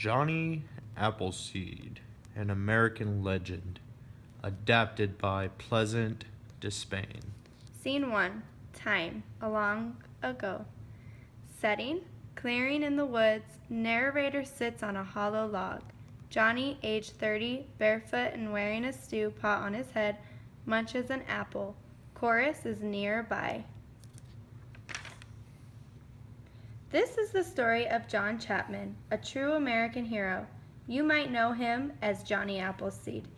Johnny Appleseed, an American legend, adapted by Pleasant Despain. Scene 1. Time. A long ago. Setting. Clearing in the woods. Narrator sits on a hollow log. Johnny, age 30, barefoot and wearing a stew pot on his head, munches an apple. Chorus is nearby. This is the story of John Chapman, a true American hero. You might know him as Johnny Appleseed.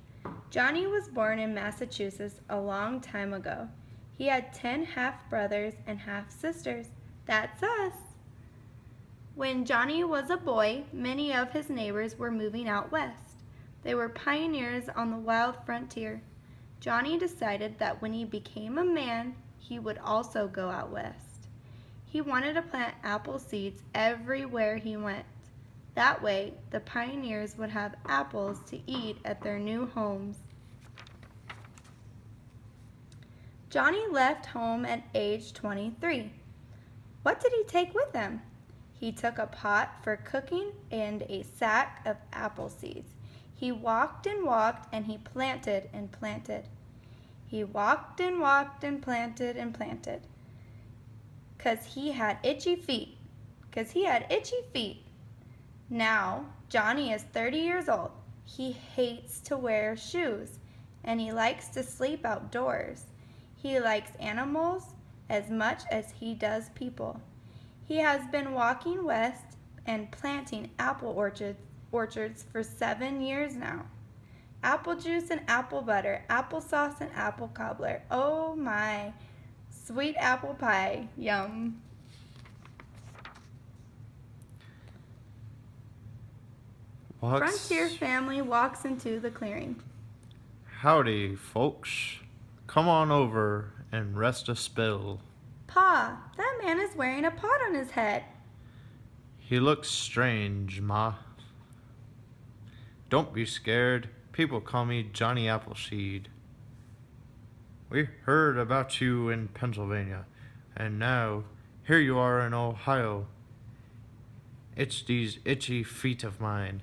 Johnny was born in Massachusetts a long time ago. He had 10 half-brothers and half-sisters. That's us. When Johnny was a boy, many of his neighbors were moving out west. They were pioneers on the wild frontier. Johnny decided that when he became a man, he would also go out west. He wanted to plant apple seeds everywhere he went. That way, the pioneers would have apples to eat at their new homes. Johnny left home at age 23. What did he take with him? He took a pot for cooking and a sack of apple seeds. He walked and walked, and he planted and planted. He walked and walked and planted and planted. 'Cause he had itchy feet. Now, Johnny is 30 years old. He hates to wear shoes, and he likes to sleep outdoors. He likes animals as much as he does people. He has been walking west and planting apple orchards for 7 years now. Apple juice and apple butter, applesauce and apple cobbler. Oh my, sweet apple pie, yum. Frontier family walks into the clearing. Howdy, folks. Come on over and rest a spell. Pa, that man is wearing a pot on his head. He looks strange, Ma. Don't be scared. People call me Johnny Appleseed. We heard about you in Pennsylvania, and now here you are in Ohio. It's these itchy feet of mine.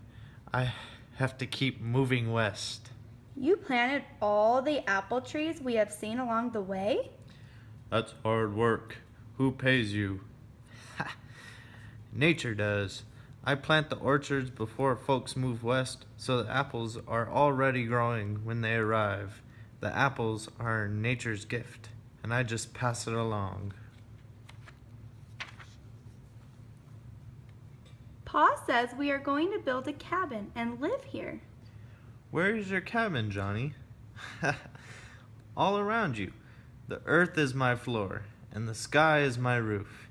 I have to keep moving west. You planted all the apple trees we have seen along the way? That's hard work. Who pays you? Nature does. I plant the orchards before folks move west, so the apples are already growing when they arrive. The apples are nature's gift, and I just pass it along. Pa says we are going to build a cabin and live here. Where is your cabin, Johnny? All around you. The earth is my floor, and the sky is my roof.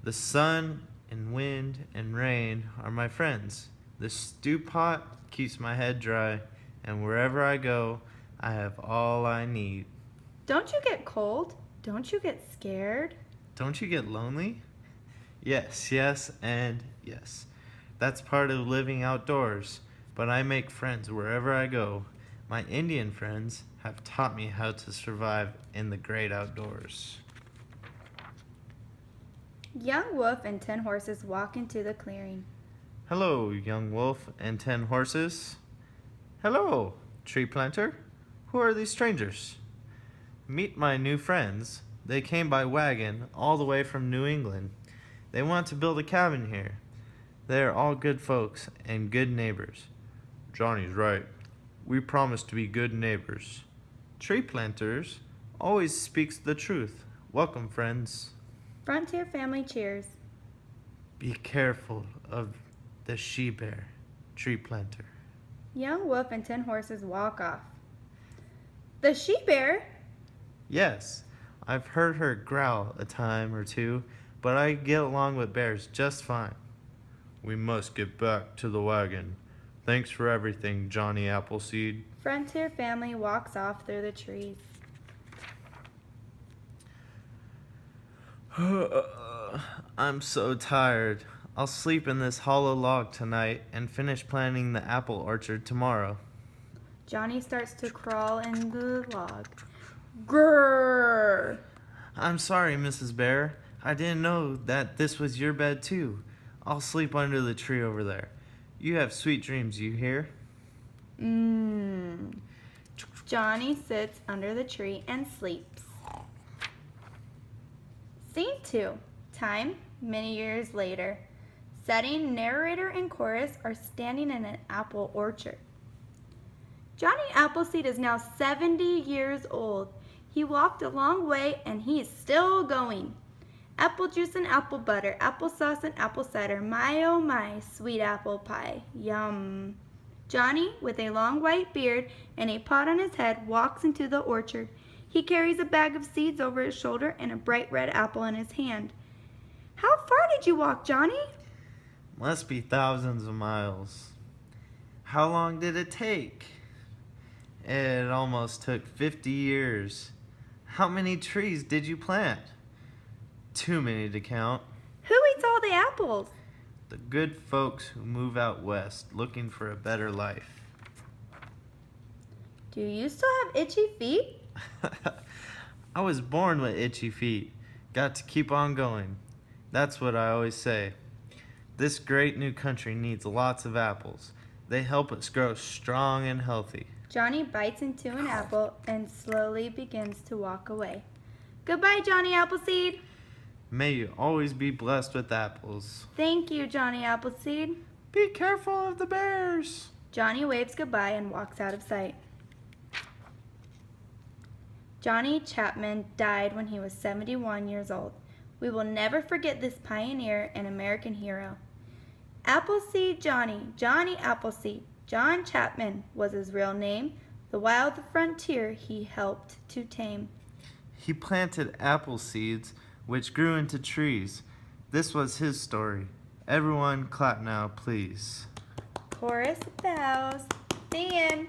The sun and wind and rain are my friends. The stew pot keeps my head dry, and wherever I go, I have all I need. Don't you get cold? Don't you get scared? Don't you get lonely? Yes, and yes. That's part of living outdoors, but I make friends wherever I go. My Indian friends have taught me how to survive in the great outdoors. Young Wolf and 10 horses walk into the clearing. Hello, young wolf and 10 horses. Hello, tree planter. Who are these strangers? Meet my new friends. They came by wagon all the way from New England. They want to build a cabin here. They are all good folks and good neighbors. Johnny's right. We promise to be good neighbors. Tree planters always speaks the truth. Welcome, friends. Frontier family cheers. Be careful of the she-bear, tree planter. Young Wolf and 10 horses walk off. The she-bear? Yes, I've heard her growl a time or two, but I get along with bears just fine. We must get back to the wagon. Thanks for everything, Johnny Appleseed. Frontier family walks off through the trees. I'm so tired. I'll sleep in this hollow log tonight and finish planting the apple orchard tomorrow. Johnny starts to crawl in the log. Grrr! I'm sorry, Mrs. Bear. I didn't know that this was your bed too. I'll sleep under the tree over there. You have sweet dreams, you hear? Johnny sits under the tree and sleeps. Scene 2. Time, many years later. Setting, narrator and chorus are standing in an apple orchard. Johnny Appleseed is now 70 years old. He walked a long way and he is still going. Apple juice and apple butter, applesauce and apple cider, my oh my, sweet apple pie, yum. Johnny, with a long white beard and a pot on his head, walks into the orchard. He carries a bag of seeds over his shoulder and a bright red apple in his hand. How far did you walk, Johnny? Must be thousands of miles. How long did it take? It almost took 50 years. How many trees did you plant? Too many to count. Who eats all the apples? The good folks who move out west looking for a better life. Do you still have itchy feet? I was born with itchy feet. Got to keep on going. That's what I always say. This great new country needs lots of apples. They help us grow strong and healthy. Johnny bites into an apple and slowly begins to walk away. Goodbye, Johnny Appleseed. May you always be blessed with apples. Thank you, Johnny Appleseed. Be careful of the bears. Johnny waves goodbye and walks out of sight. Johnny Chapman died when he was 71 years old. We will never forget this pioneer and American hero. Appleseed Johnny, Johnny Appleseed, John Chapman was his real name. The wild frontier he helped to tame. He planted apple seeds, which grew into trees. This was his story. Everyone clap now, please. Chorus bows. The end.